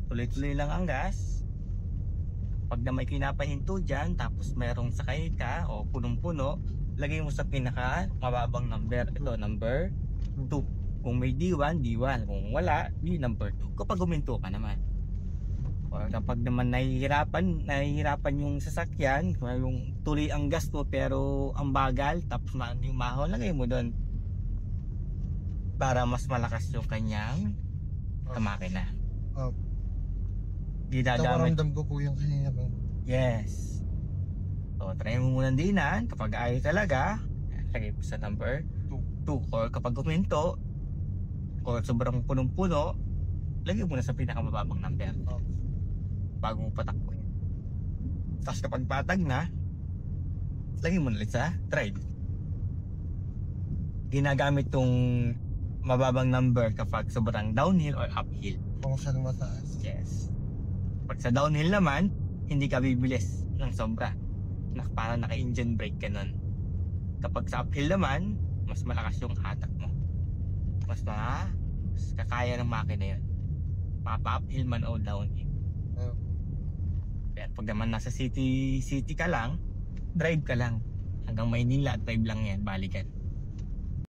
Tuloy-tuloy lang ang gas. Pag na may kinapahinto dyan, tapos merong sakay ka o punong-puno, lagay mo sa pinaka mababang number. Ito, number 2. Kung may D1, D1. Kung wala, D number 2. Kapag huminto ka naman. O kapag naman nahihirapan yung sasakyan, yung tuloy ang gas mo pero ang bagal, tapos yung mahon, lagay mo doon. Para mas malakas yung kanyang makina. Di dadamay. Naparamdam ko po yung kanina po. Yes. So, try mo muna dinan. Kapag ayaw talaga, lagay mo sa number 2. Or kapag huminto, o sobrang punong-puno, lagay mo na sa pinakamababang number. Bago mo patakbo yan. Tapos kapag patag na, lagay mo na ulit sa drive. Ginagamit tong mababang number kapag sobrang downhill or uphill. Kung saan mataas. Yes. Pag sa downhill naman, hindi ka bibilis ng sobra. Para naka-engine brake ka nun. Kapag sa uphill naman, mas malakas yung hatak mo. Mas kakaya ng makina yun. Papa-uphill man o downhill. Pero pag naman nasa city ka lang, drive ka lang. Hanggang Maynila, drive lang yan, balikan.